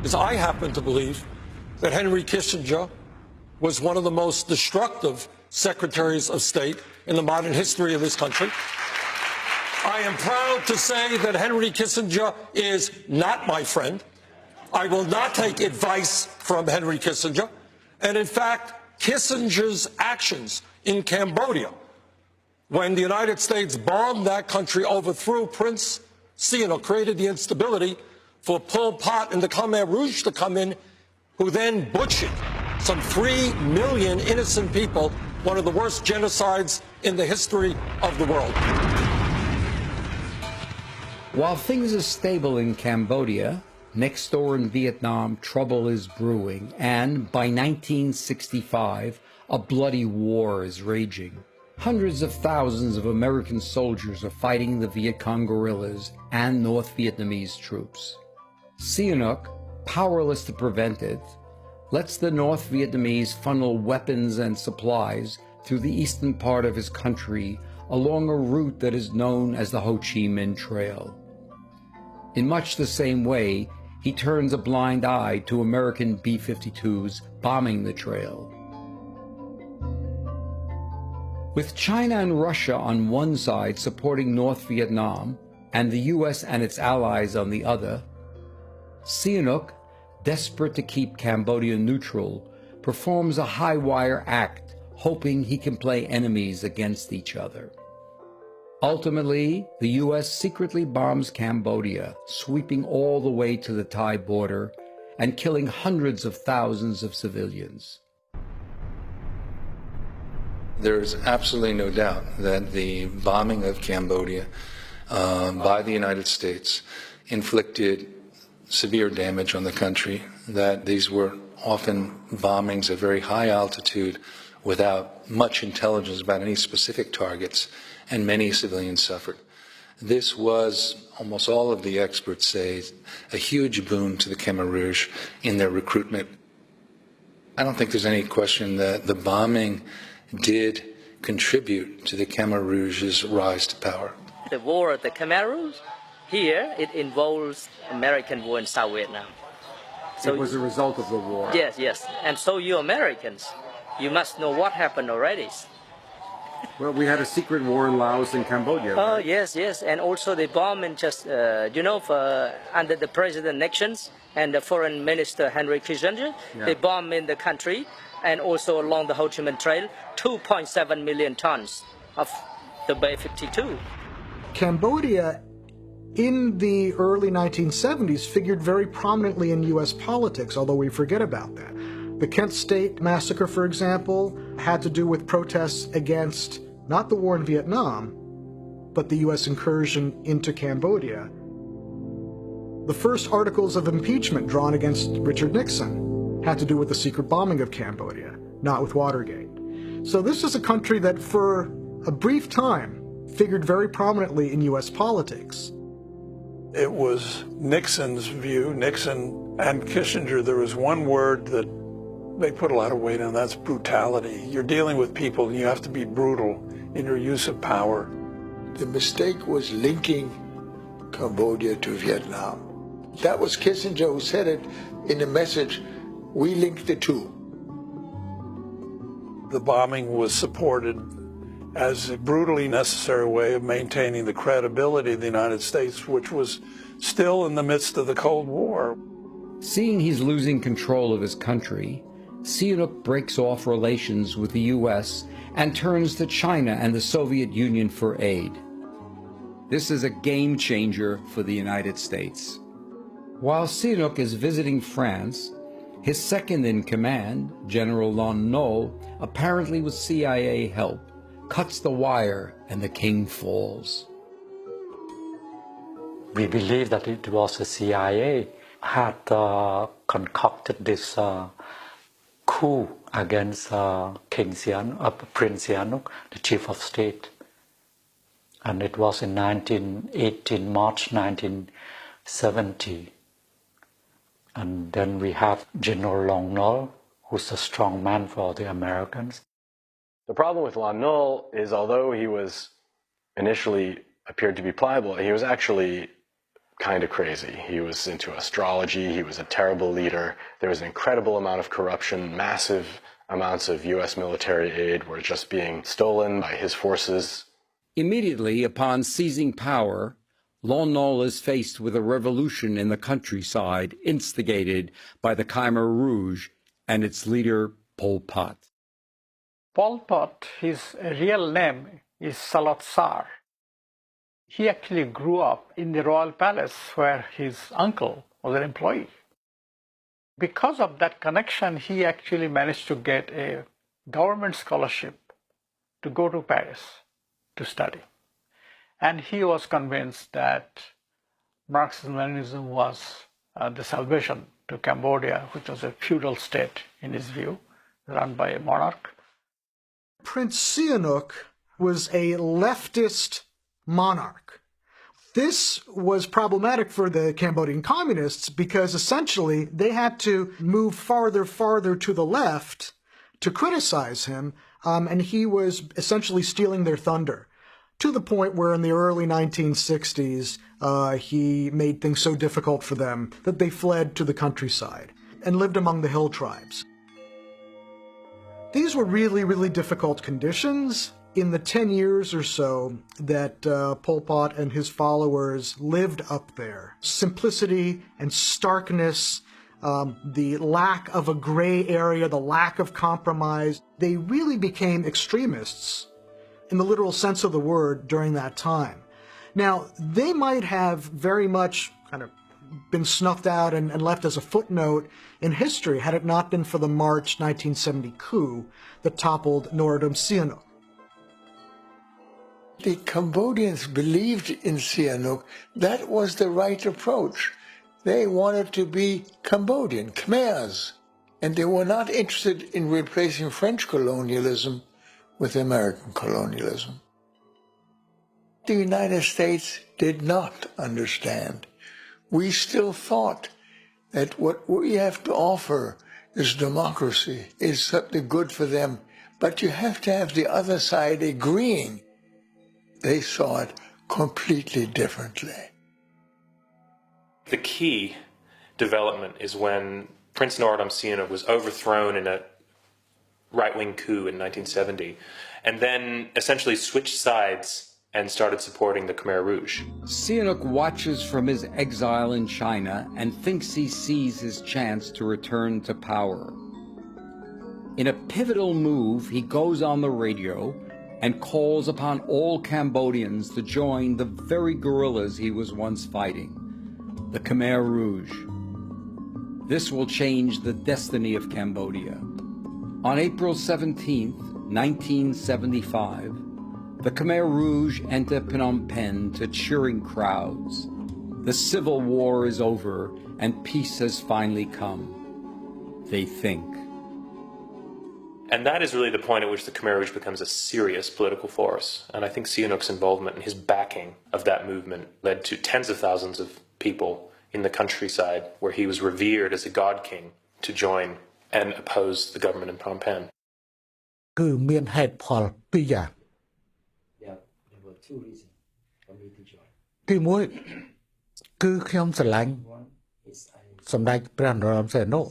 is I happen to believe that Henry Kissinger was one of the most destructive secretaries of state in the modern history of this country. I am proud to say that Henry Kissinger is not my friend. I will not take advice from Henry Kissinger. And in fact, Kissinger's actions in Cambodia, when the United States bombed that country, overthrew Prince Sihanouk, created the instability for Pol Pot and the Khmer Rouge to come in, who then butchered some 3 million innocent people, one of the worst genocides in the history of the world. While things are stable in Cambodia, next door in Vietnam, trouble is brewing, and by 1965, a bloody war is raging. Hundreds of thousands of American soldiers are fighting the Viet Cong guerrillas and North Vietnamese troops. Sihanouk, powerless to prevent it, lets the North Vietnamese funnel weapons and supplies through the eastern part of his country along a route that is known as the Ho Chi Minh Trail. In much the same way, he turns a blind eye to American B-52s bombing the trail. With China and Russia on one side supporting North Vietnam and the U.S. and its allies on the other, Sihanouk, desperate to keep Cambodia neutral, performs a high-wire act, hoping he can play enemies against each other. Ultimately, the U.S. secretly bombs Cambodia, sweeping all the way to the Thai border and killing hundreds of thousands of civilians. There is absolutely no doubt that the bombing of Cambodia by the United States inflicted severe damage on the country, that these were often bombings at very high altitude without much intelligence about any specific targets, and many civilians suffered. This was, almost all of the experts say, a huge boon to the Khmer Rouge in their recruitment. I don't think there's any question that the bombing did contribute to the Khmer Rouge's rise to power. The war of the Khmer Rouge, here it involves American war in South Vietnam. So it was a result of the war. Yes, yes. And so you Americans, you must know what happened already. Well, we had a secret war in Laos and Cambodia. Oh, right? yes, yes. And also the bombing just, under the President Nixon's and the Foreign Minister Henry Kissinger, they bombed in the country and also along the Ho Chi Minh Trail, 2.7 million tons of the B-52. Cambodia, in the early 1970s, figured very prominently in U.S. politics, although we forget about that. The Kent State Massacre, for example, had to do with protests against not the war in Vietnam, but the U.S. incursion into Cambodia. The first articles of impeachment drawn against Richard Nixon had to do with the secret bombing of Cambodia, not with Watergate. So this is a country that for a brief time figured very prominently in U.S. politics. It was Nixon's view, Nixon and Kissinger, there was one word that they put a lot of weight on, that's brutality. You're dealing with people and you have to be brutal in your use of power. The mistake was linking Cambodia to Vietnam. That was Kissinger who said it in a message, we linked the two. The bombing was supported as a brutally necessary way of maintaining the credibility of the United States, which was still in the midst of the Cold War. Seeing he's losing control of his country, Sihanouk breaks off relations with the U.S. and turns to China and the Soviet Union for aid. This is a game changer for the United States. While Sihanouk is visiting France, his second-in-command, General Lon Nol, apparently with CIA help, cuts the wire and the king falls. We believe that it was the CIA had concocted this coup against Prince Sihanouk, the chief of state. And it was in March 1970. And then we have General Lon Nol, who's a strong man for the Americans. The problem with Lon Nol is, although he was initially appeared to be pliable, he was actually kind of crazy. He was into astrology. He was a terrible leader. There was an incredible amount of corruption. Massive amounts of U.S. military aid were just being stolen by his forces. Immediately upon seizing power, Lon Nol is faced with a revolution in the countryside instigated by the Khmer Rouge and its leader, Pol Pot. Pol Pot, his real name is Salat Sar. He actually grew up in the royal palace where his uncle was an employee. Because of that connection, he actually managed to get a government scholarship to go to Paris to study. And he was convinced that Marxism-Leninism was the salvation to Cambodia, which was a feudal state, in his view, run by a monarch. Prince Sihanouk was a leftist monarch. This was problematic for the Cambodian communists because essentially they had to move farther to the left to criticize him, and he was essentially stealing their thunder, to the point where in the early 1960s he made things so difficult for them that they fled to the countryside and lived among the hill tribes. These were really, really difficult conditions. In the 10 years or so that Pol Pot and his followers lived up there, simplicity and starkness, the lack of a gray area, the lack of compromise, they really became extremists in the literal sense of the word during that time. Now, they might have very much kind of been snuffed out and left as a footnote in history had it not been for the March 1970 coup that toppled Norodom Sihanouk. The Cambodians believed in Sihanouk. That was the right approach. They wanted to be Cambodian, Khmers, and they were not interested in replacing French colonialism with American colonialism. The United States did not understand. We still thought that what we have to offer is democracy, is something good for them, but you have to have the other side agreeing. They saw it completely differently. The key development is when Prince Norodom Sihanouk was overthrown in a right-wing coup in 1970, and then essentially switched sides and started supporting the Khmer Rouge. Sihanouk watches from his exile in China and thinks he sees his chance to return to power. In a pivotal move, he goes on the radio and calls upon all Cambodians to join the very guerrillas he was once fighting, the Khmer Rouge. This will change the destiny of Cambodia. On April 17, 1975, the Khmer Rouge enter Phnom Penh to cheering crowds. The civil war is over and peace has finally come, they think. And that is really the point at which the Khmer Rouge becomes a serious political force. And I think Sihanouk's involvement and his backing of that movement led to tens of thousands of people in the countryside where he was revered as a god king to join and oppose the government in Phnom Penh. គឺមានហេតុផលពីរយ៉ាង There were two reasons for me to join. ទី1គឺខ្ញុំស្រឡាញ់សម្ដេចព្រះនរោត្តមសីហនុ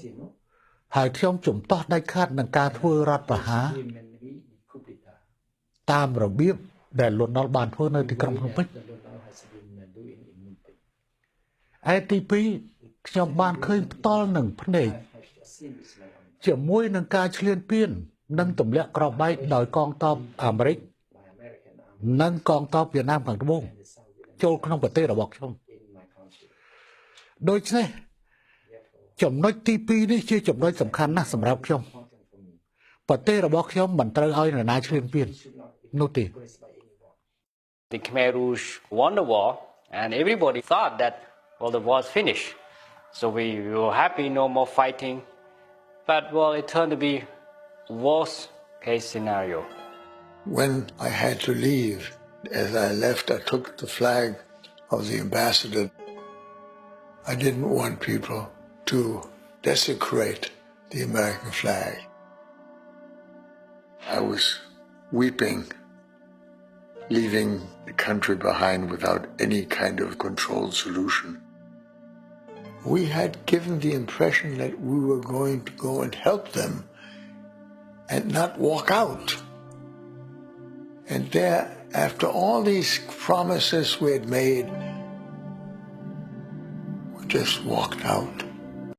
ហើយខ្ញុំជំទាស់ដាច់ខាតនឹងការធ្វើរដ្ឋប្រហារតាមរបៀបដែលលន់នល់បានធ្វើនៅទីក្រុងភ្នំពេញឯទី2ខ្ញុំបានឃើញផ្ទាល់នឹងភ្នែកជាមួយនឹងការឈ្លានពាននិងទម្លាក់គ្រាប់បែកដោយកងទ័ពអាមេរិកនិងកងទ័ពវៀតណាមខាងត្បូងចូលក្នុងប្រទេសរបស់ខ្ញុំដូច្នេះចំណុចទី2នេះជាចំណុចសំខាន់ណាស់សម្រាប់ខ្ញុំប្រទេសរបស់ខ្ញុំមិនត្រូវឲ្យនរណាឈ្លានពាននោះទេ The Khmer Rouge won the war and everybody thought that well the war is finished, so we were happy, no more fighting, but well it turned to be worst case scenario. When I had to leave, as I left, I took the flag of the ambassador. I didn't want people to desecrate the American flag. I was weeping leaving the country behind without any kind of controlled solution. We had given the impression that we were going to go and help them and not walk out. And there, after all these promises we had made, we just walked out.